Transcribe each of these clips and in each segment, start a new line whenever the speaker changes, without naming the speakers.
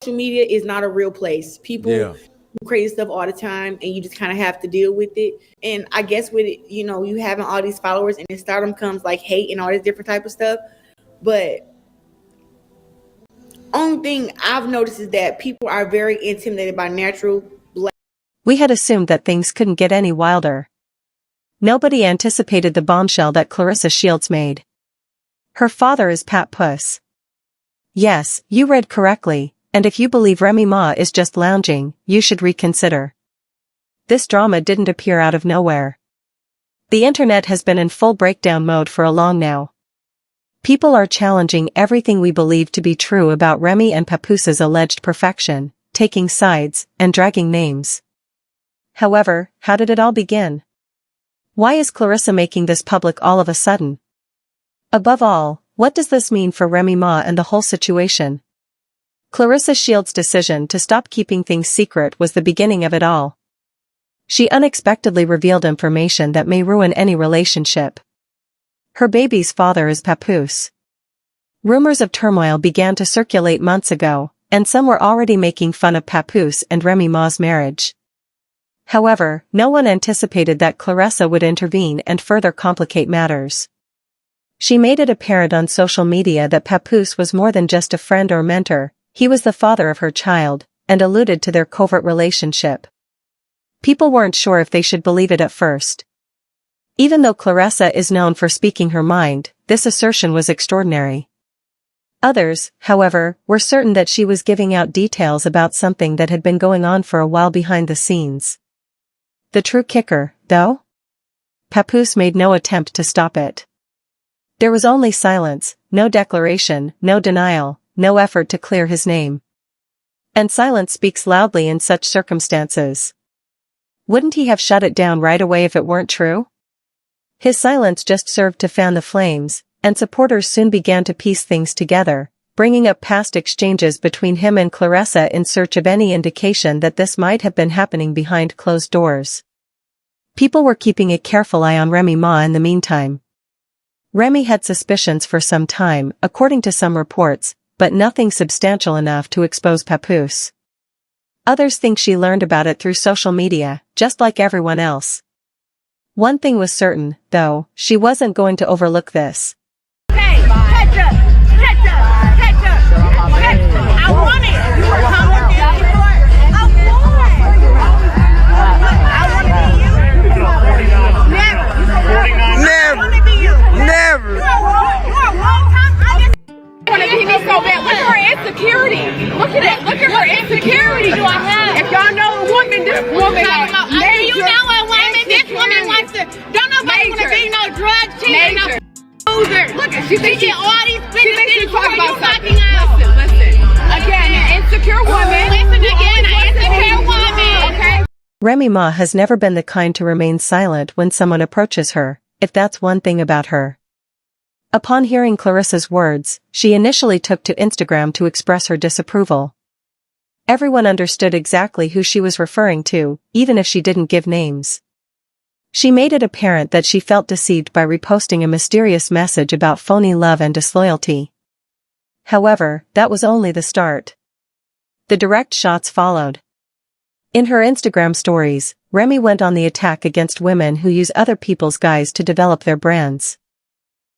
social media is not a real place. People do crazy stuff all the time, and you just kind of have to deal with it. And I guess with it, you know, you having all these followers, and in stardom comes like hate and all this different type of stuff. But only thing I've noticed is that people are very intimidated by natural black.
We had assumed that things couldn't get any wilder. Nobody anticipated the bombshell that Claressa Shields made. Her father is Papoose. Yes, you read correctly, and if you believe Remy Ma is just lounging, you should reconsider. This drama didn't appear out of nowhere. The internet has been in full breakdown mode for a long now. People are challenging everything we believe to be true about Remy and Papoose's alleged perfection, taking sides, and dragging names. However, how did it all begin? Why is Claressa making this public all of a sudden? Above all, what does this mean for Remy Ma and the whole situation? Claressa Shields' decision to stop keeping things secret was the beginning of it all. She unexpectedly revealed information that may ruin any relationship. Her baby's father is Papoose. Rumors of turmoil began to circulate months ago, and some were already making fun of Papoose and Remy Ma's marriage. However, no one anticipated that Claressa would intervene and further complicate matters. She made it apparent on social media that Papoose was more than just a friend or mentor, he was the father of her child, and alluded to their covert relationship. People weren't sure if they should believe it at first. Even though Claressa is known for speaking her mind, this assertion was extraordinary. Others, however, were certain that she was giving out details about something that had been going on for a while behind the scenes. The true kicker, though? Papoose made no attempt to stop it. There was only silence, no declaration, no denial, no effort to clear his name. And silence speaks loudly in such circumstances. Wouldn't he have shut it down right away if it weren't true? His silence just served to fan the flames, and supporters soon began to piece things together, bringing up past exchanges between him and Claressa in search of any indication that this might have been happening behind closed doors. People were keeping a careful eye on Remy Ma in the meantime. Remy had suspicions for some time, according to some reports, but nothing substantial enough to expose Papoose. Others think she learned about it through social media, just like everyone else. One thing was certain, though, she wasn't going to overlook this.
Hey, catch up! Catch up! Catch up! I want it! You were coming down for it. I want to be you. Never. I want to be you.
Never.
You are wrong time. I want to be me so bad. Look at her insecurity. Look at it. Look at her insecurity. Do I have? If y'all know a woman, this woman has
you know a woman, this woman wants to, don't nobody want to be no drug cheater, no loser.
Look at she thinks
she get all these businesses
talking
before you
about
knocking out.
Listen. Again, an insecure woman.
Listen again, an insecure woman.
Okay.
Remy Ma has never been the kind to remain silent when someone approaches her, if that's one thing about her. Upon hearing Claressa's words, she initially took to Instagram to express her disapproval. Everyone understood exactly who she was referring to, even if she didn't give names. She made it apparent that she felt deceived by reposting a mysterious message about phony love and disloyalty. However, that was only the start. The direct shots followed. In her Instagram stories, Remy went on the attack against women who use other people's guys to develop their brands.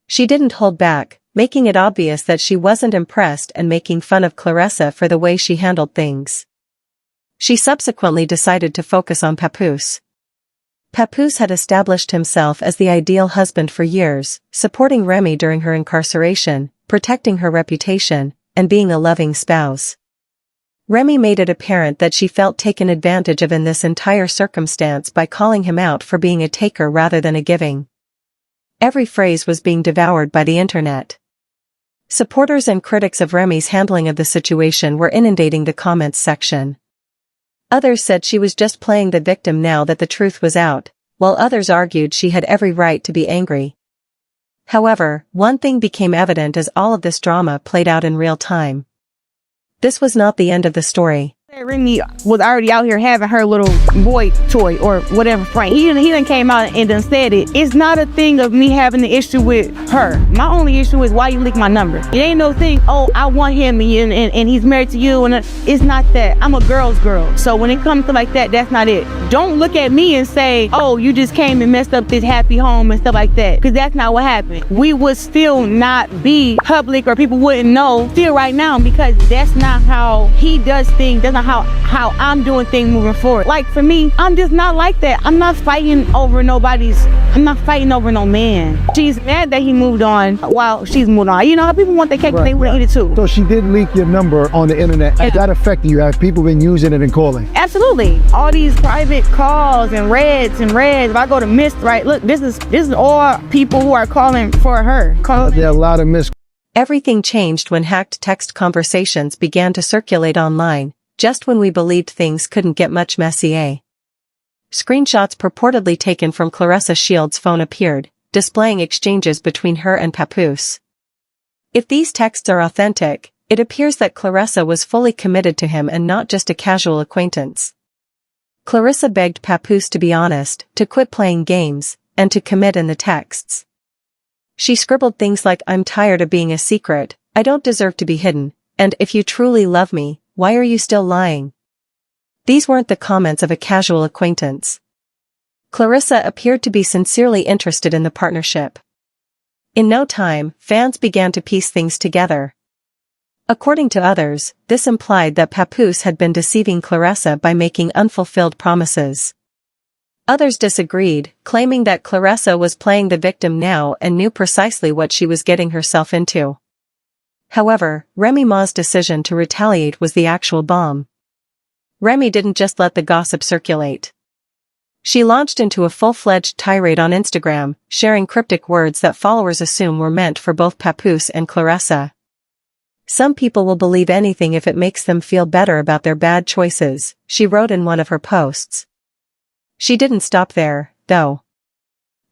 She didn't hold back, making it obvious that she wasn't impressed and making fun of Claressa for the way she handled things. She subsequently decided to focus on Papoose. Papoose had established himself as the ideal husband for years, supporting Remy during her incarceration, protecting her reputation, and being a loving spouse. Remy made it apparent that she felt taken advantage of in this entire circumstance by calling him out for being a taker rather than a giving. Every phrase was being devoured by the internet. Supporters and critics of Remy's handling of the situation were inundating the comments section. Others said she was just playing the victim now that the truth was out, while others argued she had every right to be angry. However, one thing became evident as all of this drama played out in real time. This was not the end of the story.
Remy was already out here having her little boy toy or whatever, Frank. He done came out and done said it. It's not a thing of me having an issue with her. My only issue is why you leak my number. It ain't no thing, oh, I want him and he's married to you. And it's not that. I'm a girl's girl. So when it comes to like that, that's not it. Don't look at me and say, oh, you just came and messed up this happy home and stuff like that. Because that's not what happened. We would still not be public or people wouldn't know still right now because that's not how he does things. That's not how I'm doing things moving forward. Like for me, I'm just not like that. I'm not fighting over no man. She's mad that he moved on while she's moved on. You know how people want their cake and they would eat it too.
So she did leak your number on the internet. Has that affected you? Have people been using it and calling?
Absolutely. All these private calls and reds. If I go to Mist, right? Look, this is all people who are calling for her.
There are a lot of
Everything changed when hacked text conversations began to circulate online, just when we believed things couldn't get much messier. Screenshots purportedly taken from Claressa Shields' phone appeared, displaying exchanges between her and Papoose. If these texts are authentic, it appears that Claressa was fully committed to him and not just a casual acquaintance. Claressa begged Papoose to be honest, to quit playing games, and to commit in the texts. She scribbled things like, I'm tired of being a secret, I don't deserve to be hidden, and if you truly love me, why are you still lying? These weren't the comments of a casual acquaintance. Claressa appeared to be sincerely interested in the partnership. In no time, fans began to piece things together. According to others, this implied that Papoose had been deceiving Claressa by making unfulfilled promises. Others disagreed, claiming that Claressa was playing the victim now and knew precisely what she was getting herself into. However, Remy Ma's decision to retaliate was the actual bomb. Remy didn't just let the gossip circulate. She launched into a full-fledged tirade on Instagram, sharing cryptic words that followers assume were meant for both Papoose and Claressa. Some people will believe anything if it makes them feel better about their bad choices, she wrote in one of her posts. She didn't stop there, though.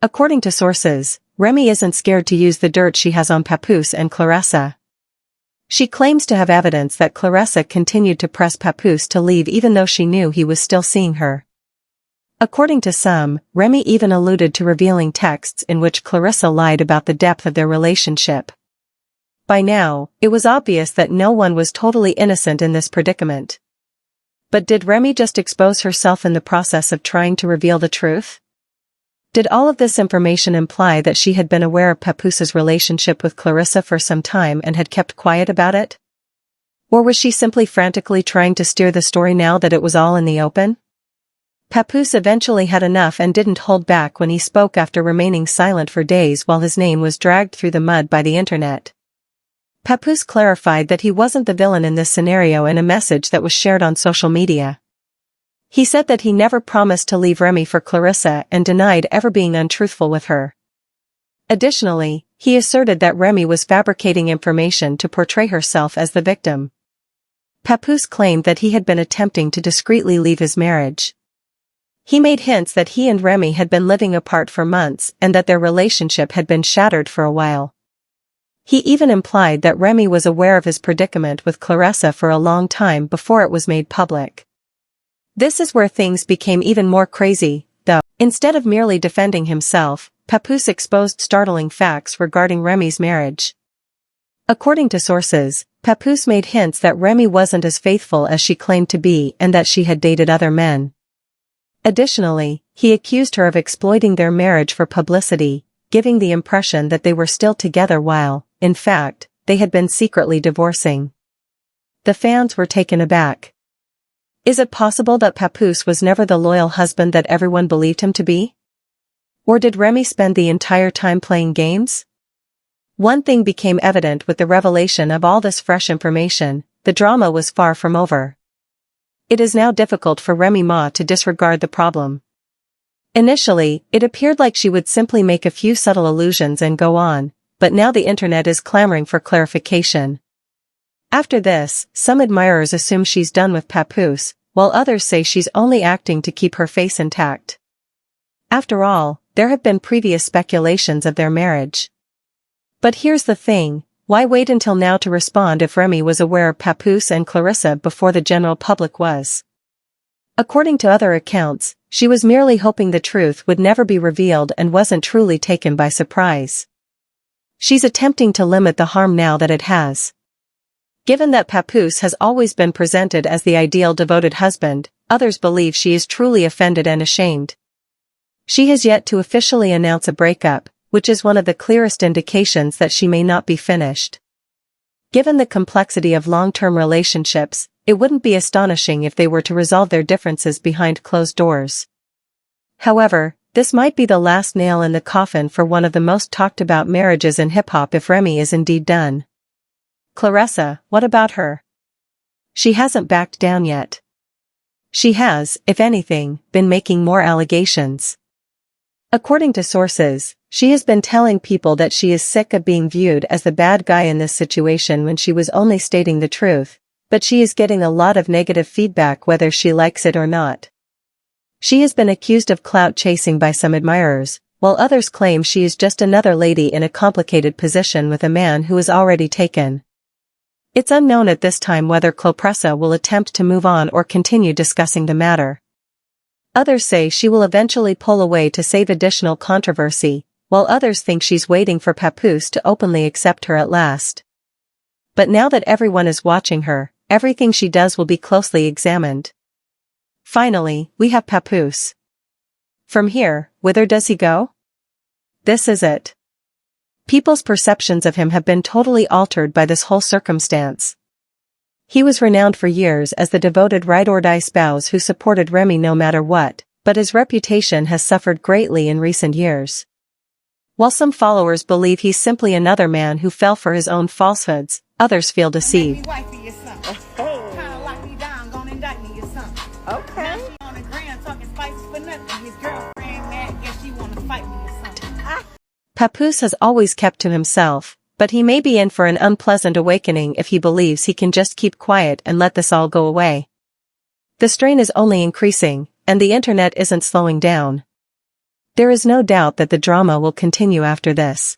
According to sources, Remy isn't scared to use the dirt she has on Papoose and Claressa. She claims to have evidence that Claressa continued to press Papoose to leave even though she knew he was still seeing her. According to some, Remy even alluded to revealing texts in which Claressa lied about the depth of their relationship. By now, it was obvious that no one was totally innocent in this predicament. But did Remy just expose herself in the process of trying to reveal the truth? Did all of this information imply that she had been aware of Papoose's relationship with Claressa for some time and had kept quiet about it? Or was she simply frantically trying to steer the story now that it was all in the open? Papoose eventually had enough and didn't hold back when he spoke after remaining silent for days while his name was dragged through the mud by the internet. Papoose clarified that he wasn't the villain in this scenario in a message that was shared on social media. He said that he never promised to leave Remy for Claressa and denied ever being untruthful with her. Additionally, he asserted that Remy was fabricating information to portray herself as the victim. Papoose claimed that he had been attempting to discreetly leave his marriage. He made hints that he and Remy had been living apart for months and that their relationship had been shattered for a while. He even implied that Remy was aware of his predicament with Claressa for a long time before it was made public. This is where things became even more crazy, though. Instead of merely defending himself, Papoose exposed startling facts regarding Remy's marriage. According to sources, Papoose made hints that Remy wasn't as faithful as she claimed to be and that she had dated other men. Additionally, he accused her of exploiting their marriage for publicity, giving the impression that they were still together while, in fact, they had been secretly divorcing. The fans were taken aback. Is it possible that Papoose was never the loyal husband that everyone believed him to be? Or did Remy spend the entire time playing games? One thing became evident with the revelation of all this fresh information: the drama was far from over. It is now difficult for Remy Ma to disregard the problem. Initially, it appeared like she would simply make a few subtle allusions and go on, but now the internet is clamoring for clarification. After this, some admirers assume she's done with Papoose, while others say she's only acting to keep her face intact. After all, there have been previous speculations of their marriage. But here's the thing, Why wait until now to respond if Remy was aware of Papoose and Claressa before the general public was? According to other accounts, she was merely hoping the truth would never be revealed and wasn't truly taken by surprise. She's attempting to limit the harm now that it has. Given that Papoose has always been presented as the ideal devoted husband, others believe she is truly offended and ashamed. She has yet to officially announce a breakup, which is one of the clearest indications that she may not be finished. Given the complexity of long-term relationships, it wouldn't be astonishing if they were to resolve their differences behind closed doors. However, this might be the last nail in the coffin for one of the most talked about marriages in hip-hop if Remy is indeed done. Claressa, what about her? She hasn't backed down yet. She has, if anything, been making more allegations. According to sources, she has been telling people that she is sick of being viewed as the bad guy in this situation when she was only stating the truth, but she is getting a lot of negative feedback whether she likes it or not. She has been accused of clout chasing by some admirers, while others claim she is just another lady in a complicated position with a man who is already taken. It's unknown at this time whether Claressa will attempt to move on or continue discussing the matter. Others say she will eventually pull away to save additional controversy, while others think she's waiting for Papoose to openly accept her at last. But now that everyone is watching her, everything she does will be closely examined. Finally, we have Papoose. From here, whither does he go? This is it. People's perceptions of him have been totally altered by this whole circumstance. He was renowned for years as the devoted ride-or-die spouse who supported Remy no matter what, but his reputation has suffered greatly in recent years. While some followers believe he's simply another man who fell for his own falsehoods, others feel deceived. Papoose has always kept to himself, but he may be in for an unpleasant awakening if he believes he can just keep quiet and let this all go away. The strain is only increasing, and the internet isn't slowing down. There is no doubt that the drama will continue after this.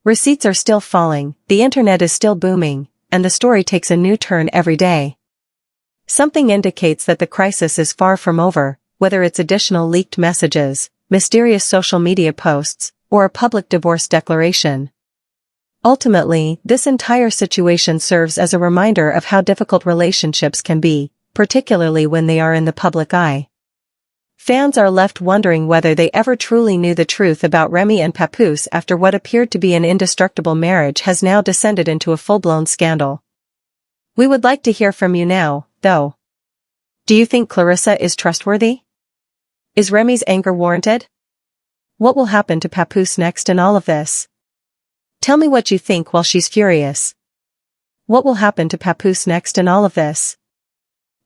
Receipts are still falling, the internet is still booming, and the story takes a new turn every day. Something indicates that the crisis is far from over, whether it's additional leaked messages, mysterious social media posts, or a public divorce declaration. Ultimately, this entire situation serves as a reminder of how difficult relationships can be, particularly when they are in the public eye. Fans are left wondering whether they ever truly knew the truth about Remy and Papoose after what appeared to be an indestructible marriage has now descended into a full-blown scandal. We would like to hear from you now, though. Do you think Claressa is trustworthy? Is Remy's anger warranted? What will happen to Papoose next in all of this? Tell me what you think while she's furious. What will happen to Papoose next in all of this?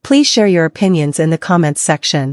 Please share your opinions in the comments section.